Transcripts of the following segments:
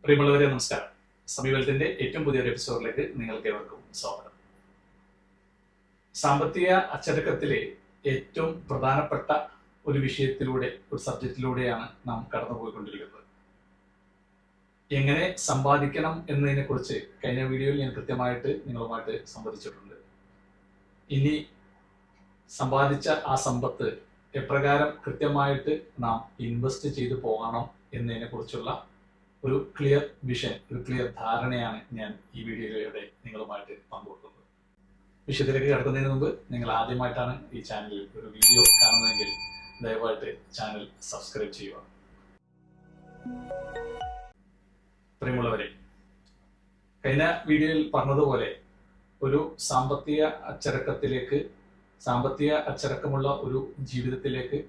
പ്രിയമുള്ളവരെ നമസ്കാരം. സമീപനത്തിന്റെ ഏറ്റവും പുതിയൊരു എപ്പിസോഡിലേക്ക് നിങ്ങൾക്ക് ഏവർക്കും സ്വാഗതം. സാമ്പത്തിക അച്ചടക്കത്തിലെ ഏറ്റവും പ്രധാനപ്പെട്ട ഒരു വിഷയത്തിലൂടെ, ഒരു സബ്ജക്റ്റിലൂടെയാണ് നാം കടന്നുപോയിക്കൊണ്ടിരിക്കുന്നത്. എങ്ങനെ സമ്പാദിക്കണം എന്നതിനെ കുറിച്ച് കഴിഞ്ഞ വീഡിയോയിൽ ഞാൻ കൃത്യമായിട്ട് നിങ്ങളുമായിട്ട് സംവദിച്ചിട്ടുണ്ട്. ഇനി സമ്പാദിച്ച ആ സമ്പത്ത് എപ്രകാരം കൃത്യമായിട്ട് നാം ഇൻവെസ്റ്റ് ചെയ്തു പോകണം എന്നതിനെ കുറിച്ചുള്ള ഒരു ക്ലിയർ വിഷൻ, ഒരു ക്ലിയർ ധാരണയാണ് ഞാൻ ഈ വീഡിയോയിലൂടെ നിങ്ങളുമായിട്ട് പങ്കുവെക്കുന്നത്. വിഷയത്തിലേക്ക് കടക്കുന്നതിന് മുമ്പ് നിങ്ങൾ ആദ്യമായിട്ടാണ് ഈ ചാനലിൽ ഒരു വീഡിയോ കാണുന്നതെങ്കിൽ ദയവായിട്ട് ചാനൽ സബ്സ്ക്രൈബ് ചെയ്യുക. പ്രിയമുള്ളവരെ, കഴിഞ്ഞ വീഡിയോയിൽ പറഞ്ഞതുപോലെ ഒരു സാമ്പത്തിക അച്ചടക്കമുള്ള ഒരു ജീവിതത്തിലേക്ക്,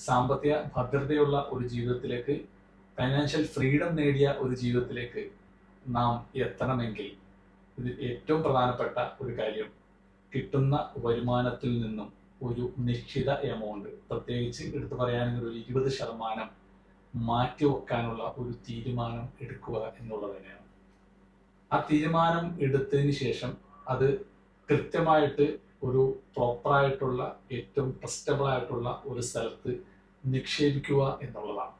സാമ്പത്തിക ഭദ്രതയുള്ള ഒരു ജീവിതത്തിലേക്ക്, ഫൈനാൻഷ്യൽ ഫ്രീഡം നേടിയ ഒരു ജീവിതത്തിലേക്ക് നാം എത്തണമെങ്കിൽ ഇത് ഏറ്റവും പ്രധാനപ്പെട്ട ഒരു കാര്യം, കിട്ടുന്ന വരുമാനത്തിൽ നിന്നും ഒരു നിശ്ചിത എമൗണ്ട്, പ്രത്യേകിച്ച് എടുത്തു പറയുകയാണെങ്കിൽ ഒരു 20% മാറ്റിവെക്കാനുള്ള ഒരു തീരുമാനം എടുക്കുക എന്നുള്ളത് തന്നെയാണ്. ആ തീരുമാനം എടുത്തതിന് ശേഷം അത് കൃത്യമായിട്ട് ഒരു പ്രോപ്പറായിട്ടുള്ള, ഏറ്റവും ട്രസ്റ്റബിൾ ആയിട്ടുള്ള ഒരു സ്ഥലത്ത് നിക്ഷേപിക്കുക എന്നുള്ളതാണ്.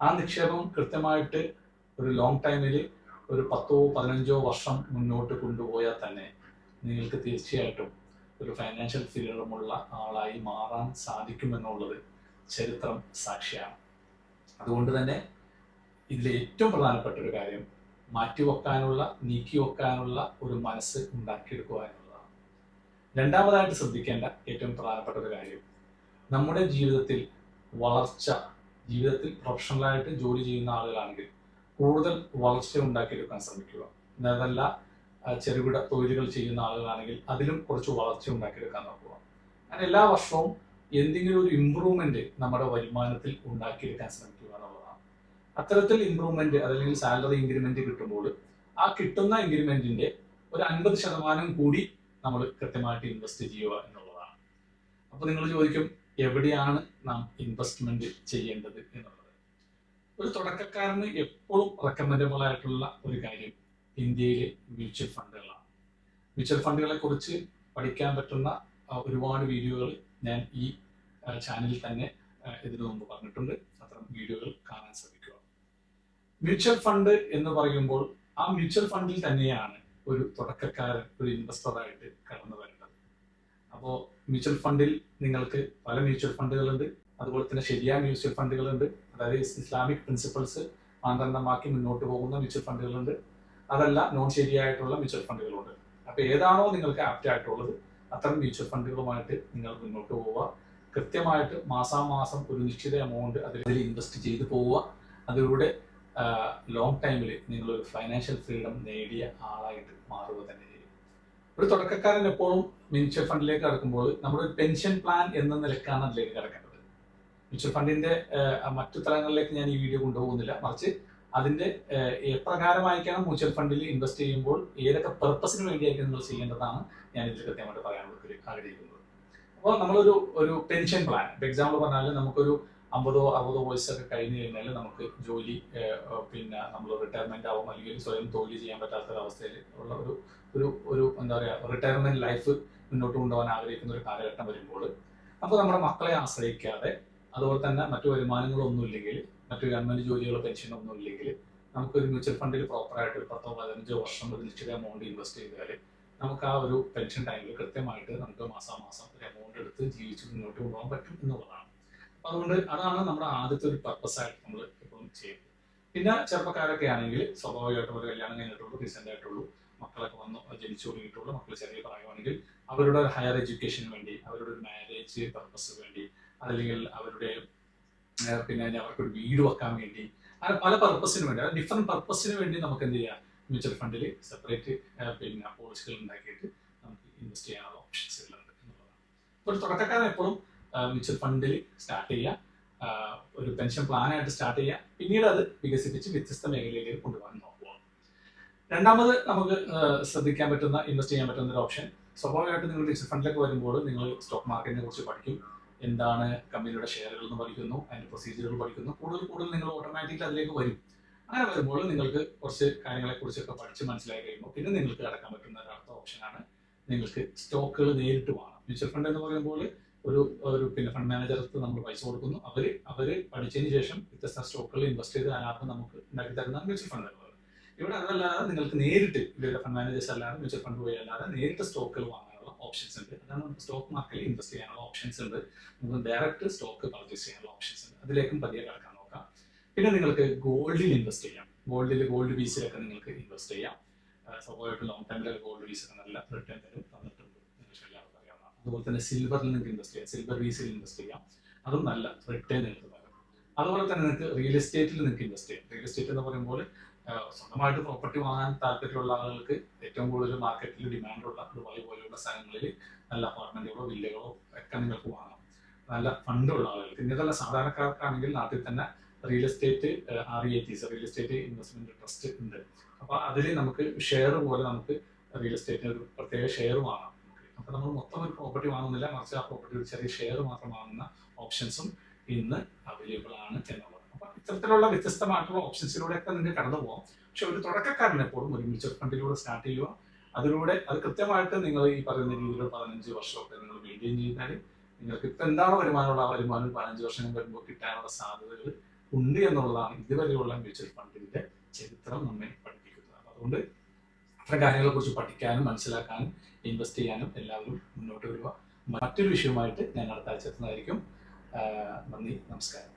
ആ നിക്ഷേപം കൃത്യമായിട്ട് ഒരു ലോങ് ടൈമിൽ ഒരു 10-15 വർഷം മുന്നോട്ട് കൊണ്ടുപോയാൽ തന്നെ നിങ്ങൾക്ക് തീർച്ചയായിട്ടും ഒരു ഫൈനാൻഷ്യൽ ഫ്രീഡമുള്ള ആളായി മാറാൻ സാധിക്കുമെന്നുള്ളത് ചരിത്രം സാക്ഷിയാണ്. അതുകൊണ്ട് തന്നെ ഇതിലെ ഏറ്റവും പ്രധാനപ്പെട്ട ഒരു കാര്യം മാറ്റിവെക്കാനുള്ള, നീക്കിവെക്കാനുള്ള ഒരു മനസ്സ് ഉണ്ടാക്കിയെടുക്കുക എന്നുള്ളതാണ്. രണ്ടാമതായിട്ട് ശ്രദ്ധിക്കേണ്ട ഏറ്റവും പ്രധാനപ്പെട്ട ഒരു കാര്യം, നമ്മുടെ ജീവിതത്തിൽ പ്രൊഫഷണലായിട്ട് ജോലി ചെയ്യുന്ന ആളുകളാണെങ്കിൽ കൂടുതൽ വളർച്ച ഉണ്ടാക്കിയെടുക്കാൻ ശ്രമിക്കുക. അതല്ല, ചെറുകിട തൊഴിലുകൾ ചെയ്യുന്ന ആളുകളാണെങ്കിൽ അതിലും കുറച്ച് വളർച്ച ഉണ്ടാക്കിയെടുക്കാൻ നോക്കുക. അങ്ങനെ എല്ലാ വർഷവും എന്തെങ്കിലും ഒരു ഇമ്പ്രൂവ്മെന്റ് നമ്മുടെ വരുമാനത്തിൽ ഉണ്ടാക്കിയെടുക്കാൻ ശ്രമിക്കുക എന്നുള്ളതാണ്. അത്തരത്തിൽ ഇമ്പ്രൂവ്മെന്റ് അല്ലെങ്കിൽ സാലറി ഇൻക്രിമെന്റ് കിട്ടുമ്പോൾ ആ കിട്ടുന്ന ഇൻക്രിമെന്റിന്റെ ഒരു 50% കൂടി നമ്മൾ കൃത്യമായിട്ട് ഇൻവെസ്റ്റ് ചെയ്യുക എന്നുള്ളതാണ്. അപ്പോൾ നിങ്ങൾ ചോദിക്കും, എവിടെയാണ് നാം ഇൻവെസ്റ്റ്മെന്റ് ചെയ്യേണ്ടത് എന്നുള്ളത്. ഒരു തുടക്കക്കാരന് എപ്പോഴും റെക്കമെൻഡബിൾ ആയിട്ടുള്ള ഒരു കാര്യം ഇന്ത്യയിലെ മ്യൂച്വൽ ഫണ്ടുകളാണ്. മ്യൂച്വൽ ഫണ്ടുകളെ കുറിച്ച് പഠിക്കാൻ പറ്റുന്ന ഒരുപാട് വീഡിയോകൾ ഞാൻ ഈ ചാനലിൽ തന്നെ ഇതിനു മുമ്പ് പറഞ്ഞിട്ടുണ്ട്. അത്തരം വീഡിയോകൾ കാണാൻ ശ്രമിക്കുക. മ്യൂച്വൽ ഫണ്ട് എന്ന് പറയുമ്പോൾ ആ മ്യൂച്വൽ ഫണ്ടിൽ തന്നെയാണ് ഒരു തുടക്കക്കാരൻ, ഒരു ഇൻവെസ്റ്ററായിട്ട് കടന്നു വരേണ്ടത്. അപ്പോൾ മ്യൂച്വൽ ഫണ്ടിൽ നിങ്ങൾക്ക് പല മ്യൂച്വൽ ഫണ്ടുകളുണ്ട്. അതുപോലെ തന്നെ ശരിയായ മ്യൂച്വൽ ഫണ്ടുകളുണ്ട്. അതായത് ഇസ്ലാമിക് പ്രിൻസിപ്പിൾസ് മാനദണ്ഡമാക്കി മുന്നോട്ട് പോകുന്ന മ്യൂച്വൽ ഫണ്ടുകളുണ്ട്. അതല്ല, നോൺ ശരിയായിട്ടുള്ള മ്യൂച്വൽ ഫണ്ടുകളുണ്ട്. അപ്പോൾ ഏതാണോ നിങ്ങൾക്ക് ആപ്റ്റ് ആയിട്ടുള്ളത് അത്തരം മ്യൂച്വൽ ഫണ്ടുകളുമായിട്ട് നിങ്ങൾ മുന്നോട്ട് പോവുക. കൃത്യമായിട്ട് മാസാമാസം ഒരു നിശ്ചിത എമൗണ്ട് അതിൽ ഇൻവെസ്റ്റ് ചെയ്ത് പോവുക. അതിലൂടെ ലോങ് ടൈമിൽ നിങ്ങളൊരു ഫൈനാൻഷ്യൽ ഫ്രീഡം നേടിയ ആളായിട്ട് മാറുക തന്നെ ചെയ്യും. ഒരു തുടക്കക്കാരൻ എപ്പോഴും മ്യൂച്വൽ ഫണ്ടിലേക്ക് കടക്കുമ്പോൾ നമ്മുടെ ഒരു പെൻഷൻ പ്ലാൻ എന്ന നിലക്കാണ് അതിലേക്ക് കിടക്കേണ്ടത്. മ്യൂച്വൽ ഫണ്ടിന്റെ മറ്റു തലങ്ങളിലേക്ക് ഞാൻ ഈ വീഡിയോ കൊണ്ടുപോകുന്നില്ല, മറിച്ച് അതിന്റെ എപ്രകാരമായിരിക്കണം മ്യൂച്വൽ ഫണ്ടിൽ ഇൻവെസ്റ്റ് ചെയ്യുമ്പോൾ ഏതൊക്കെ പെർപ്പസിന് വേണ്ടിയായിരിക്കും നിങ്ങൾ ചെയ്യേണ്ടതാണ് ഞാൻ ഇതിൽ കൃത്യമായിട്ട് പറയാൻ ആഗ്രഹിക്കുന്നത്. അപ്പോൾ നമ്മളൊരു പെൻഷൻ പ്ലാൻ, ഇപ്പോൾ എക്സാമ്പിൾ പറഞ്ഞാൽ നമുക്കൊരു 50-60 വയസ്സൊക്കെ കഴിഞ്ഞ് കഴിഞ്ഞാൽ നമുക്ക് ജോലി, പിന്നെ നമ്മൾ റിട്ടയർമെന്റ് ആവും, അല്ലെങ്കിൽ സ്വയം തൊഴിൽ ചെയ്യാൻ പറ്റാത്തൊരവസ്ഥയിൽ ഉള്ള ഒരു എന്താ പറയുക, റിട്ടയർമെന്റ് ലൈഫ് മുന്നോട്ട് കൊണ്ടുപോകാൻ ആഗ്രഹിക്കുന്ന ഒരു കാലഘട്ടം വരുമ്പോൾ, അപ്പോൾ നമ്മുടെ മക്കളെ ആശ്രയിക്കാതെ, അതുപോലെ തന്നെ മറ്റു വരുമാനങ്ങളൊന്നും ഇല്ലെങ്കിൽ, മറ്റു ഗവൺമെന്റ് ജോലികളോ പെൻഷനോ ഒന്നും ഇല്ലെങ്കിൽ, നമുക്കൊരു മ്യൂച്വൽ ഫണ്ടിൽ പ്രോപ്പറായിട്ട് 10-15 വർഷം ഒരു നിശ്ചിത എമൗണ്ട് ഇൻവെസ്റ്റ് ചെയ്താൽ നമുക്ക് ആ ഒരു പെൻഷൻ ടൈമിൽ കൃത്യമായിട്ട് നമുക്ക് മാസാമാസം ഒരു എമൗണ്ട് എടുത്ത് ജീവിച്ച് മുന്നോട്ട് കൊണ്ടുപോകാൻ പറ്റും എന്നുള്ളതാണ്. അതുകൊണ്ട് അതാണ് നമ്മുടെ ആദ്യത്തെ ഒരു പർപ്പസായിട്ട് നമ്മൾ എപ്പോഴും ചെയ്യുന്നത്. പിന്നെ ചെറുപ്പക്കാരൊക്കെ ആണെങ്കിൽ സ്വാഭാവികമായിട്ടും ഒരു കല്യാണം കഴിഞ്ഞിട്ടുള്ളൂ, റീസെന്റ് ആയിട്ടുള്ളൂ, മക്കളൊക്കെ ജനിച്ചു തുടങ്ങിയിട്ടുള്ളൂ, മക്കൾ ചെറിയ പ്രായമാണെങ്കിൽ അവരുടെ ഒരു ഹയർ എഡ്യൂക്കേഷന് വേണ്ടി, അവരുടെ ഒരു മാരേജ് പർപ്പസ് വേണ്ടി, അതല്ലെങ്കിൽ അവരുടെ പിന്നെ അവർക്കൊരു വീട് വെക്കാൻ വേണ്ടി, അങ്ങനെ പല പർപ്പസിന് വേണ്ടി, ഡിഫറെന്റ് പർപ്പസിന് വേണ്ടി നമുക്ക് എന്ത് ചെയ്യാം, മ്യൂച്വൽ ഫണ്ടിൽ സെപ്പറേറ്റ് പിന്നെ പോളിസികൾ ഉണ്ടാക്കിയിട്ട് നമുക്ക് ഇൻവെസ്റ്റ് ചെയ്യാനുള്ള ഓപ്ഷൻസുകളുണ്ട് എന്നുള്ളതാണ്. ഒരു തുടക്കക്കാരൻ എപ്പോഴും മ്യൂച്വൽ ഫണ്ടിൽ സ്റ്റാർട്ട് ചെയ്യുക, ഒരു പെൻഷൻ പ്ലാനായിട്ട് സ്റ്റാർട്ട് ചെയ്യുക, പിന്നീട് അത് വികസിപ്പിച്ച് വ്യത്യസ്ത മേഖലയിലേക്ക് കൊണ്ടുപോകാൻ നോക്കുക. രണ്ടാമത് നമുക്ക് ശ്രദ്ധിക്കാൻ പറ്റുന്ന, ഇൻവെസ്റ്റ് ചെയ്യാൻ പറ്റുന്ന ഒരു ഓപ്ഷൻ, സ്വാഭാവികമായിട്ടും നിങ്ങൾ മ്യൂച്വൽ ഫണ്ടിലേക്ക് വരുമ്പോൾ നിങ്ങൾ സ്റ്റോക്ക് മാർക്കറ്റിനെ കുറിച്ച് പഠിക്കും, എന്താണ് കമ്പനിയുടെ ഷെയറുകൾ എന്ന് പഠിക്കുന്നു, അതിന്റെ പ്രൊസീജിയറുകൾ പഠിക്കുന്നു, കൂടുതൽ നിങ്ങൾ ഓട്ടോമാറ്റിക്കലി അതിലേക്ക് വരും. അങ്ങനെ വരുമ്പോൾ നിങ്ങൾക്ക് കുറച്ച് കാര്യങ്ങളെ കുറിച്ചൊക്കെ പഠിച്ച് മനസ്സിലാക്കി കഴിയുമ്പോൾ പിന്നെ നിങ്ങൾക്ക് കടക്കാൻ പറ്റുന്ന അടുത്ത ഓപ്ഷനാണ് നിങ്ങൾക്ക് സ്റ്റോക്കുകൾ നേരിട്ട് വാങ്ങാം. മ്യൂച്വൽ ഫണ്ട് എന്ന് പറയുമ്പോൾ ഒരു ഒരു പിന്നെ ഫണ്ട് മാനേജർക്ക് നമ്മൾ പൈസ കൊടുക്കുന്നു, അവര് പഠിച്ചതിന് ശേഷം വ്യത്യസ്ത സ്റ്റോക്കുകളിൽ ഇൻവെസ്റ്റ് ചെയ്ത് ലാഭം നമുക്ക് ഉണ്ടാക്കി തരുന്നതാണ് മ്യൂച്വൽ ഫണ്ട്. ഇവിടെ അതല്ലാതെ നിങ്ങൾക്ക് നേരിട്ട് ഇവരുടെ ഫണ്ട് മാനേജേഴ്സ് അല്ലാതെ മ്യൂച്വൽ ഫണ്ട് വഴി അല്ലാതെ നേരിട്ട് സ്റ്റോക്കുകൾ വാങ്ങാനുള്ള ഓപ്ഷൻസ് ഉണ്ട്. അതാണ് സ്റ്റോക്ക് മാർക്കറ്റിൽ ഇൻവെസ്റ്റ് ചെയ്യാനുള്ള ഓപ്ഷൻസ് ഉണ്ട്. നമുക്ക് ഡയറക്റ്റ് സ്റ്റോക്ക് പർച്ചേസ് ചെയ്യാനുള്ള ഓപ്ഷൻസ് ഉണ്ട്. അതിലേക്കും പതിയെ കടക്കാൻ നോക്കാം. പിന്നെ നിങ്ങൾക്ക് ഗോൾഡിൽ ഇൻവെസ്റ്റ് ചെയ്യാം. ഗോൾഡ് പീസിലൊക്കെ നിങ്ങൾക്ക് ഇൻവെസ്റ്റ് ചെയ്യാം. സ്വാഭാവികമായിട്ടും ലോങ് ടൈമിൽ ഗോൾഡ് പീസൊക്കെ നല്ല റിട്ടേൺ തന്നിട്ടുണ്ട്, നിങ്ങൾക്ക് എല്ലാവർക്കും അറിയാവുന്നതാണ്. അതുപോലെ തന്നെ സിൽവറിൽ നിങ്ങൾക്ക് ഇൻവെസ്റ്റ് ചെയ്യാം, സിൽവർ പീസിൽ ഇൻവെസ്റ്റ് ചെയ്യാം, അതും നല്ല റിട്ടേൺ നിങ്ങൾക്ക് തരും. അതുപോലെ തന്നെ നിങ്ങൾക്ക് റിയൽ എസ്റ്റേറ്റിൽ നിങ്ങൾക്ക് ഇൻവെസ്റ്റ് ചെയ്യാം. റിയൽ എസ്റ്റേറ്റ് എന്ന് പറയുമ്പോൾ സ്വന്തമായിട്ട് പ്രോപ്പർട്ടി വാങ്ങാൻ താല്പര്യമുള്ള ആളുകൾക്ക് ഏറ്റവും കൂടുതൽ മാർക്കറ്റിൽ ഡിമാൻഡുള്ള ദുബായ് പോലെയുള്ള സ്ഥലങ്ങളിൽ നല്ല അപ്പാർട്ട്മെന്റുകളോ വില്ലകളോ ഒക്കെ നിങ്ങൾക്ക് വാങ്ങാം. നല്ല ഫണ്ടുള്ള ആളുകൾക്ക്, ഇന്നതല്ല സാധാരണക്കാർക്കാണെങ്കിൽ നാട്ടിൽ തന്നെ real estate REITs, real estate investment trust ഉണ്ട്. അപ്പൊ അതിൽ നമുക്ക് ഷെയർ പോലെ നമുക്ക് റിയൽ എസ്റ്റേറ്റിന് ഒരു പ്രത്യേക ഷെയർ വാങ്ങാം. അപ്പൊ നമ്മൾ മൊത്തം ഒരു പ്രോപ്പർട്ടി വാങ്ങുന്നില്ല, മറിച്ച് ആ പ്രോപ്പർട്ടി ഒരു ചെറിയ ഷെയർ മാത്രം വാങ്ങുന്ന ഓപ്ഷൻസും ഇന്ന് അവൈലബിൾ ആണ് എന്നുള്ളത്. അപ്പൊ ഇത്തരത്തിലുള്ള വ്യത്യസ്തമായിട്ടുള്ള ഓപ്ഷൻസിലൂടെയൊക്കെ നിങ്ങൾക്ക് കടന്നു പോകാം. പക്ഷെ ഒരു തുടക്കക്കാരൻ എപ്പോഴും ഒരു മ്യൂച്വൽ ഫണ്ടിലൂടെ സ്റ്റാർട്ട് ചെയ്യുക, അതിലൂടെ അത് കൃത്യമായിട്ട് നിങ്ങൾ ഈ പറയുന്ന രീതിയിൽ 15 വർഷമൊക്കെ നിങ്ങൾ മെയിൻറ്റെയിൻ ചെയ്താൽ നിങ്ങൾക്ക് ഇപ്പം എന്താണോ വരുമാനമുള്ള ആ വരുമാനം 15 വർഷം വരുമ്പോൾ കിട്ടാനുള്ള സാധ്യതകൾ ഉണ്ട് എന്നുള്ളതാണ് ഇതുവരെയുള്ള മ്യൂച്വൽ ഫണ്ടിന്റെ ചരിത്രം നമ്മെ പഠിപ്പിക്കുന്നത്. അതുകൊണ്ട് അത്തരം കാര്യങ്ങളെ കുറിച്ച് പഠിക്കാനും മനസ്സിലാക്കാനും ഇൻവെസ്റ്റ് ചെയ്യാനും എല്ലാവരും മുന്നോട്ട് വരിക. മറ്റൊരു വിഷയവുമായിട്ട് ഞാൻ അടുത്ത ആഴ്ച എത്തുന്നതായിരിക്കും. നന്ദി, നമസ്കാരം.